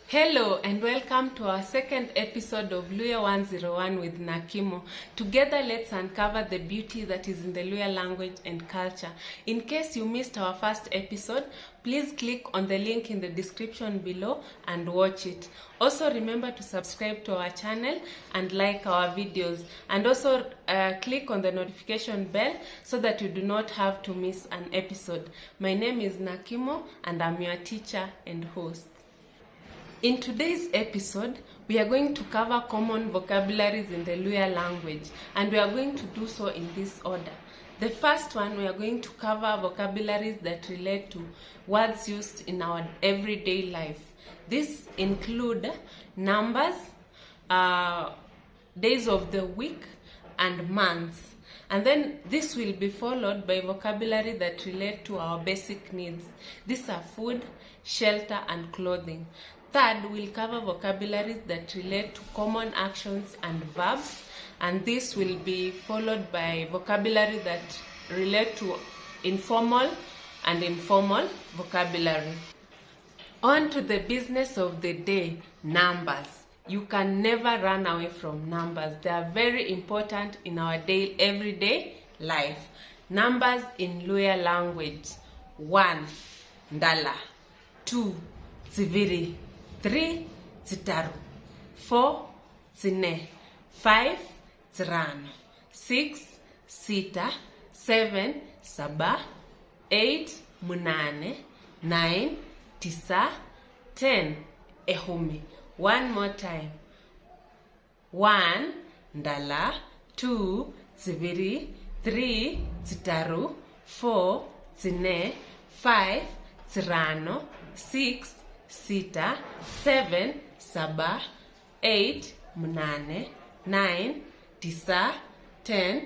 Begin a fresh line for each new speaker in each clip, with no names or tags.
Hello and welcome to our second episode of Luya 101 with Nakimo. Together, let's uncover the beauty that is in the Luya language and culture. In case you missed our first episode, please click on the link in the description below and watch it. Also, remember to subscribe to our channel and like our videos. And also click on the notification bell so that you do not have to miss an episode. My name is Nakimo and I'm your teacher and host. In today's episode, we are going to cover common vocabularies in the Luya language, and we are going to do so in this order. The first one, we are going to cover vocabularies that relate to words used in our everyday life. These include numbers, days of the week, and months. And then this will be followed by vocabulary that relate to our basic needs. These are food, shelter, and clothing. Third, we'll cover vocabularies that relate to common actions and verbs, and this will be followed by vocabulary that relate to informal and informal vocabulary. On to the business of the day, numbers. You can never run away from numbers. They are very important in our everyday life. Numbers in Luya language. 1, ndala. 2, ziviri. 3, zitaru. 4, zine. 5, zirano. 6, sita. 7, saba. 8, munane. 9, tisa. 10, ehumi. One more time. 1, ndala. 2, ziviri. 3, zitaru. 4, zine. 5, zirano. 6, sita. 7, saba. 8, munane. 9, tisa. 10,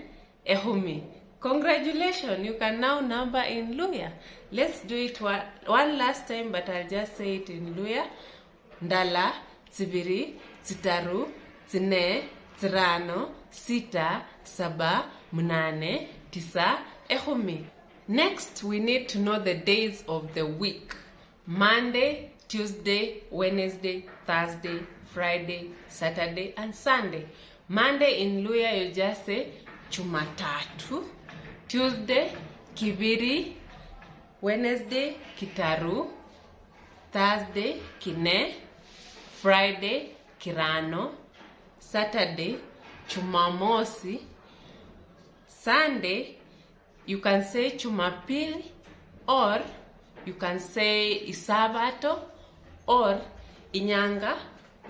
ehumi. Congratulations, you can now number in Luya. Let's do it one last time, but I'll just say it in Luya. Ndala, ziviri, zitaru, zine, zirano, sita, saba, munane, tisa, ehumi. Next, we need to know the days of the week. Monday, Tuesday, Wednesday, Thursday, Friday, Saturday, and Sunday. Monday in Luya, you just say Jumatatu. Tuesday, kibiri. Wednesday, kitaru. Thursday, kine. Friday, kirano. Saturday, chumamosi. Sunday, you can say chumapili, or you can say isabato, or inyanga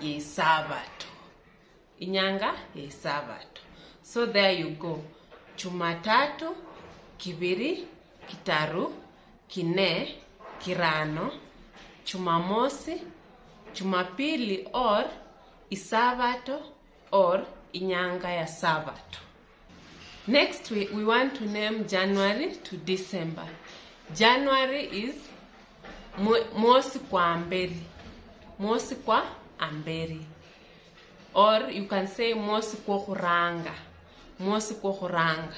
ye sabato. Inyanga ye sabato. So there you go. Jumatatu, kibiri, kitaru, kine, kirano, Jumamosi, Jumapili, or isabato, or inyanga ya sabato. Next, we want to name January to December. January is mosi kwa amberi. Mosi kwa amberi. Or you can say mosi kwa huranga. Mosi kwa huranga.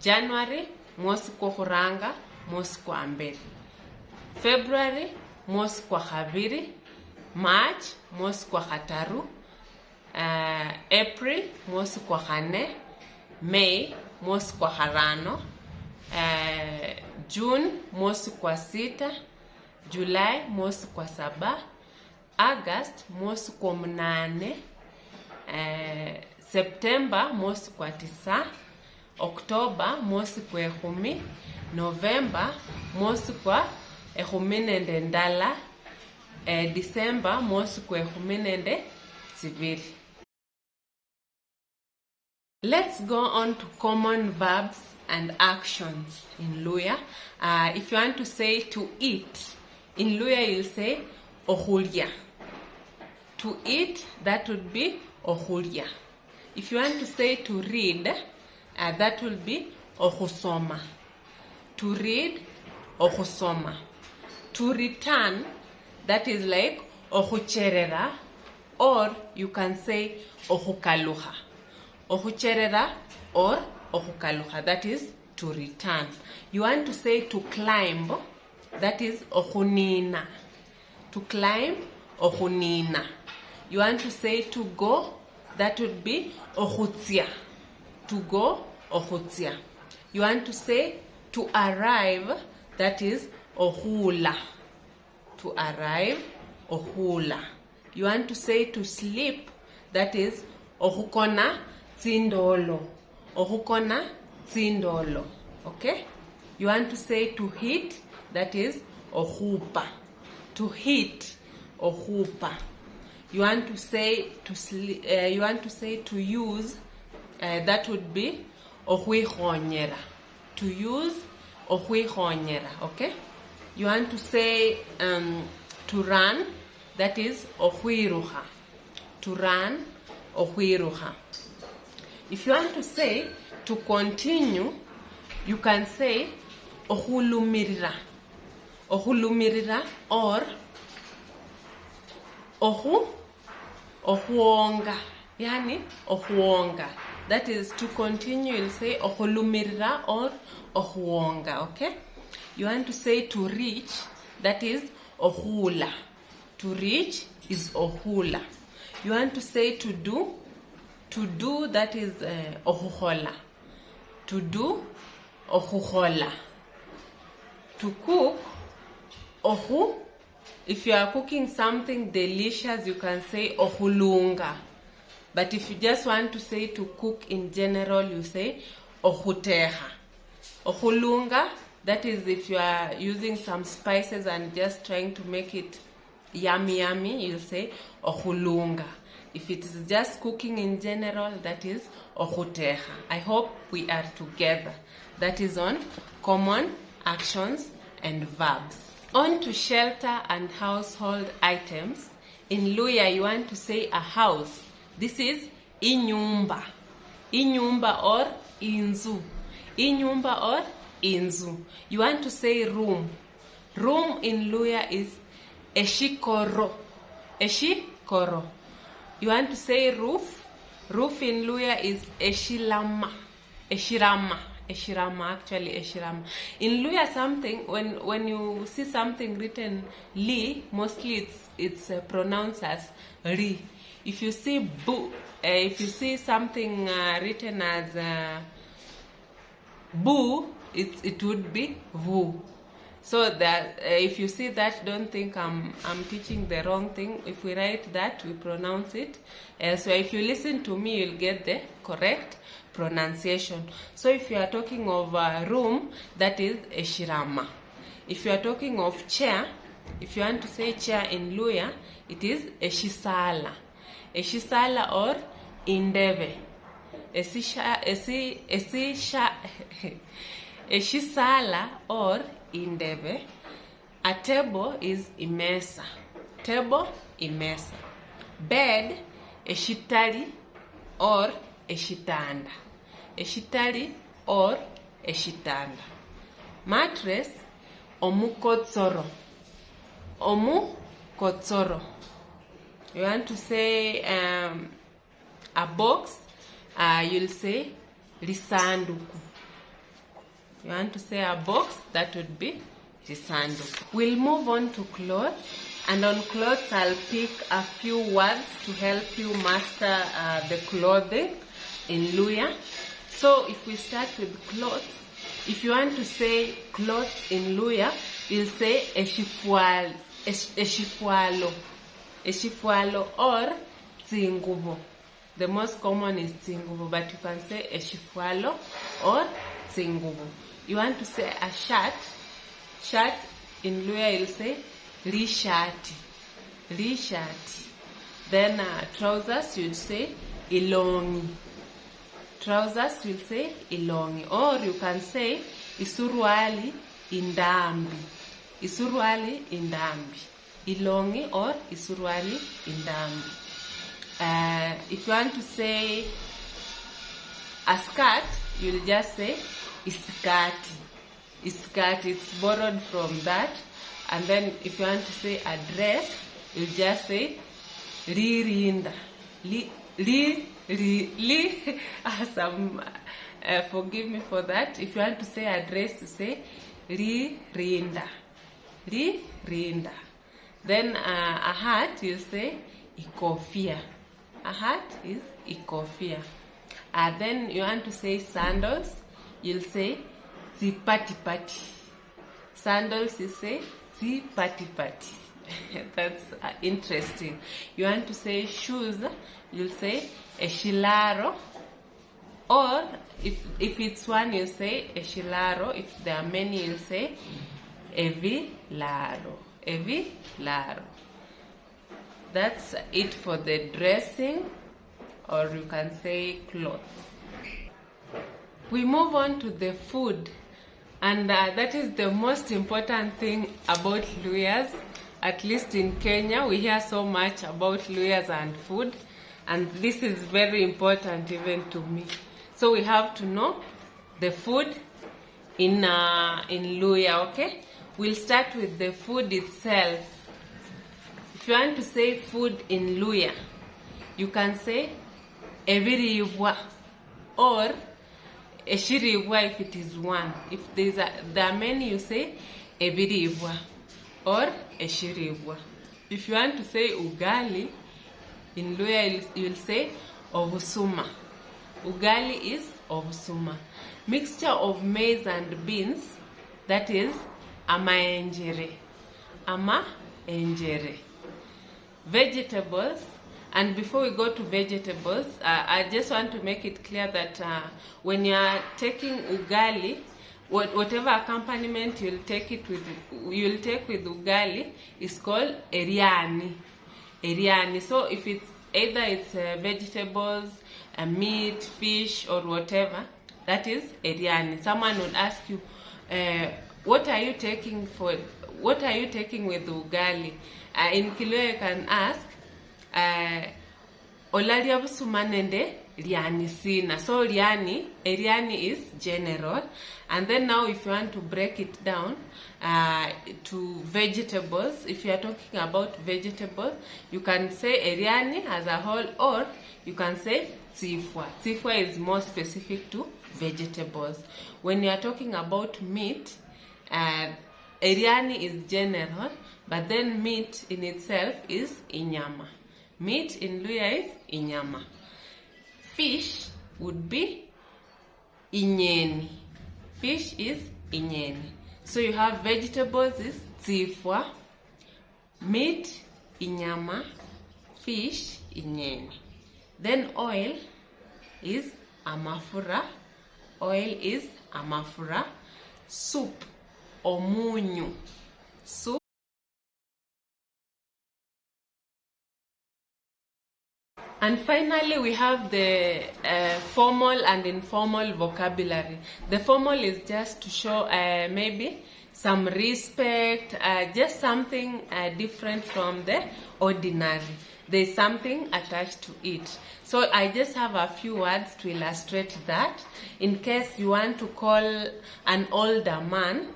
January, mosi kwa huranga, mosi kwa amberi. February, mosi kwa habiri. March, mosi kwa hataru. April, mosi kwa hane. May, mosi kwa harano. June, mosi kwa sita. July, mosi kwa saba. August, mosi kwa mnane. September, mosi kwa tisa. October, mosi kwa ehumi. November, mosi kwa ehuminende ndala. December, mosi kwa ehuminende ziviri. Let's go on to common verbs and actions in Luya. If you want to say to eat, in Luya you'll say ohulya. To eat, that would be ohulya. If you want to say to read, that will be ohusoma. To read, ohusoma. To return, that is like ohucherera, or you can say ohukaluha. Ohucherera or ohukaluha, that is to return. You want to say to climb, that is ohunina. To climb, ohunina. You want to say to go, that would be ohutsia. To go, ohutsia. You want to say to arrive, that is ohula. To arrive, ohula. You want to say to sleep, that is ohukona tsindolo. Ohukona tsindolo. Okay? You want to say to hit, that is ohupa. To hit, ohupa. You want to say to sleep, you want to say to use, that would be ohuihonyera. To use, ohuihonyera. Okay? You want to say to run, that is ohuiruha. To run, ohuiruha. If you want to say to continue, you can say ohulumirira. Ohulumirira or ohuonga. Yani ohuonga. That is to continue, you'll say ohulumirira or ohuonga. Okay? You want to say to reach, that is ohula. To reach is ohula. You want to say to do, that is ohuhola. To do, ohuhola. To cook, ohu. If you are cooking something delicious, you can say ohulunga. But if you just want to say to cook in general, you say ohuteha. Ohulunga, that is if you are using some spices and just trying to make it yummy, you say ohulunga. If it is just cooking in general, that is ohuteha. I hope we are together. That is on common actions and verbs. On to shelter and household items. In Luya, you want to say a house. This is inyumba. Inyumba or inzu. Inyumba or inzu. You want to say room. Room in Luya is eshikoro. Eshikoro. You want to say roof. Roof in Luya is eshilama. Eshirama. Actually eshirama. In Luya, something when you see something written li, mostly it's pronounced as ri. If you see if you see something written as bu, it would be vu. So that if you see that, don't think I'm teaching the wrong thing. If we write that, we pronounce it. So if you listen to me, you'll get the correct pronunciation. So if you are talking of room, that is eshirama. If you are talking of chair, if you want to say chair in Luya, it is eshisala. Eshisala or indeve. Eshisala or indeve. A table is imesa. Table, imesa. Bed, eshitari or eshitanda. Eshitari or eshitanda. Mattress, omukotsoro. Omukotsoro. You want to say a box, you'll say risanduku. You want to say a box, that would be risanduku. We'll move on to clothes. And on clothes, I'll pick a few words to help you master the clothing in Luya. So if we start with clothes, if you want to say clothes in Luya, you'll say eshifualo. Eshifualo or tsingubo. The most common is tsingubo, but you can say eshifualo or tsingubo. You want to say a shirt. Shirt in Luya, you'll say rishati. Rishati. Then trousers, you'll say ilongi. Trousers, you'll say ilongi. Or you can say isuruali indambi. Isuruali indambi. Ilongi or isuruali indambi. If you want to say a skirt, you'll just say iskati. Iskati, it's borrowed from that. And then if you want to say a dress, you just say ririnda. Forgive me for that. If you want to say a dress, you say ririnda. Ririnda. Then a hat, you say ikofia. A hat is ikofia. Then you want to say sandals, you'll say zipatipati. Sandals, you say zipatipati. That's interesting. You want to say shoes, you'll say eshilaro. Or if it's one, you say eshilaro. If there are many, you say evilaro. Evilaro. That's it for the dressing, or you can say clothes. We move on to the food, and that is the most important thing about Luyas. At least in Kenya, we hear so much about Luyas and food, and this is very important even to me. So we have to know the food in Luya, okay? We'll start with the food itself. If you want to say food in Luya, you can say ebiribwa or eshiribwa if it is one. If there are many, you say ebiribwa or eshiribwa. If you want to say ugali, in Luya you'll say obusuma. Ugali is obusuma. Mixture of maize and beans, that is amaenjere. Amaenjere. Vegetables, and before we go to vegetables, I just want to make it clear that when you are taking ugali, whatever accompaniment you'll take with ugali is called eriani. Eriani. So if it's either vegetables, meat, fish, or whatever, that is eriani. Someone would ask you, what are you taking with ugali? In Kiluya you can ask, olaria busumanende liani sina. So eriani is general. And then now if you want to break it down to vegetables, if you are talking about vegetables, you can say eriani as a whole, or you can say tifwa. Tifwa is more specific to vegetables. When you are talking about meat, eriani is general, but then meat in itself is inyama. Meat in Luya is inyama. Fish would be inyeni. Fish is inyeni. So you have vegetables is tifwa, meat inyama, fish inyeni. Then oil is amafura. Oil is amafura. Soup, omunyu. Soup. And finally, we have the formal and informal vocabulary. The formal is just to show maybe some respect, just something different from the ordinary. There's something attached to it. So I just have a few words to illustrate that. In case you want to call an older man,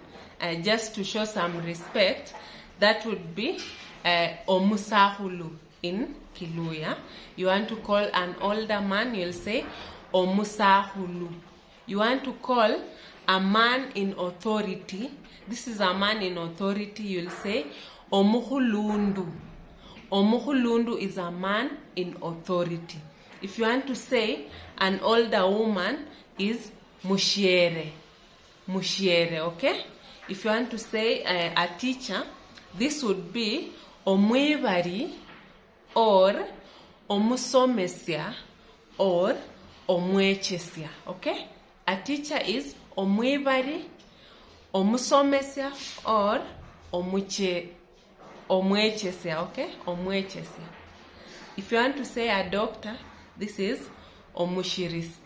just to show some respect, that would be omusahulu in Kiluya. You want to call an older man, you'll say omusahulu. You want to call a man in authority, this is a man in authority, you'll say omuhulundu. Omuhulundu is a man in authority. If you want to say an older woman is mushiere. Mushiere, okay? If you want to say a teacher, this would be omwebari or omusomesya or omwechesya, okay? A teacher is omwebari, omusomesya or omwechesya, okay? Omwechesya. If you want to say a doctor, this is omusirishi,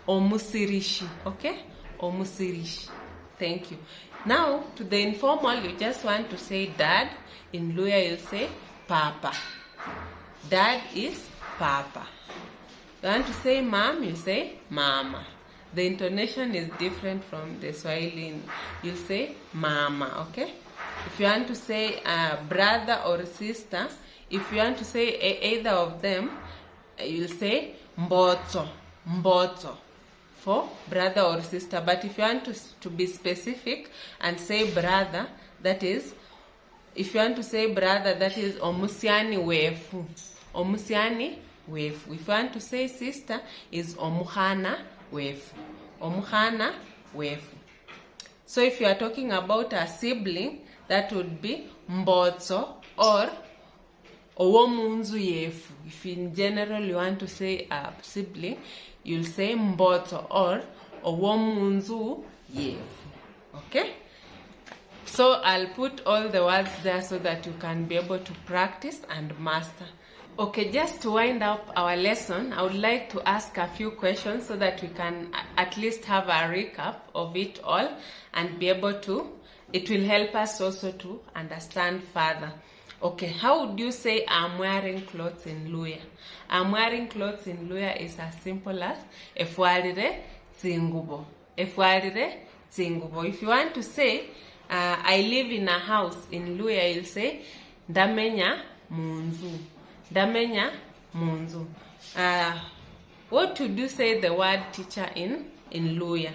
omusirishi, okay? Omusirishi. Thank you. Now, to the informal, you just want to say dad. In Luya, you say papa. Dad is papa. You want to say mom, you say mama. The intonation is different from the Swahili. You say mama, okay? If you want to say brother or sister, if you want to say either of them, you'll say mboto, mboto for brother or sister. But if you want to be specific and say brother, that is If you want to say brother, that is omusiani wefu. Omusiani wefu. If you want to say sister, is omuhana wefu. Omuhana wefu. So if you are talking about a sibling, that would be mbotso or owomunzu yefu. If in general you want to say a sibling, you'll say mbotso or owomunzu yefu. Okay? So I'll put all the words there so that you can be able to practice and master. Okay, just to wind up our lesson, I would like to ask a few questions so that we can at least have a recap of it all and be able to, it will help us also to understand further. Okay, how would you say I'm wearing clothes in Luya? I'm wearing clothes in Luya is as simple as efwarire tsingubo. Efwarire tsingubo. If you want to say I live in a house in Luya, you'll say ndamenya munzu. Ndamenya munzu. What would you say the word teacher in Luya?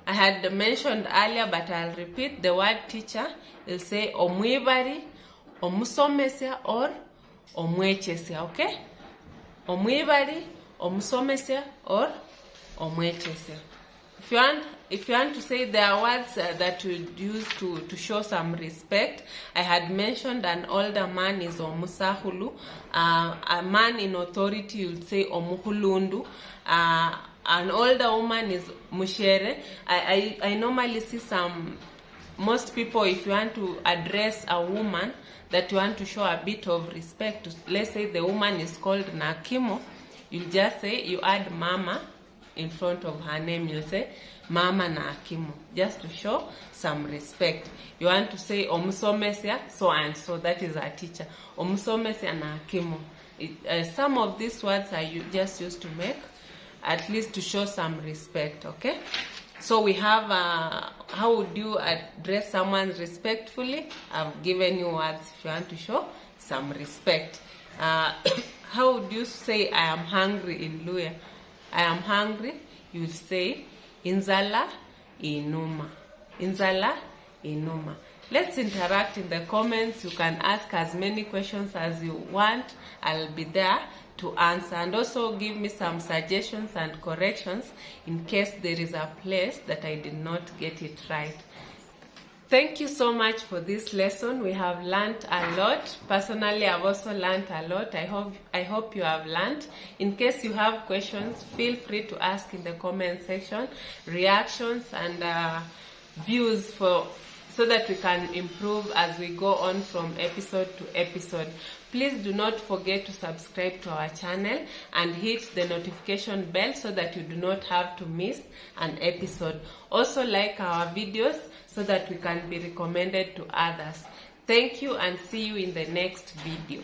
I had mentioned earlier, but I'll repeat the word teacher. You'll say omwibari, omusomesya, or omwechesia. Okay? Omwibari, omusomesya, or omwechesia. If you want to say there are words that you use to show some respect, I had mentioned an older man is omusahulu. A man in authority, you would say omuhulundu. An older woman is mushere. I normally see most people, if you want to address a woman that you want to show a bit of respect, let's say the woman is called Nakimo, you just say, you add mama in front of her name, you say Mama Nakimo, just to show some respect. You want to say omusomesya so and so, that is a teacher. Omusomesya Nakimo. Some of these words are just used to make, at least to show some respect. Okay, so we have how would you address someone respectfully? I've given you words if you want to show some respect. How would you say I am hungry in Luya? I am hungry, you say inzala inuma. Inzala inuma. Let's interact in the comments. You can ask as many questions as you want. I'll be there to answer, and also give me some suggestions and corrections in case there is a place that I did not get it right. Thank you so much for this lesson. We have learned a lot. Personally, I've also learned a lot. I hope you have learned. In case you have questions, feel free to ask in the comment section. Reactions and views so that we can improve as we go on from episode to episode. Please do not forget to subscribe to our channel and hit the notification bell so that you do not have to miss an episode. Also like our videos so that we can be recommended to others. Thank you and see you in the next video.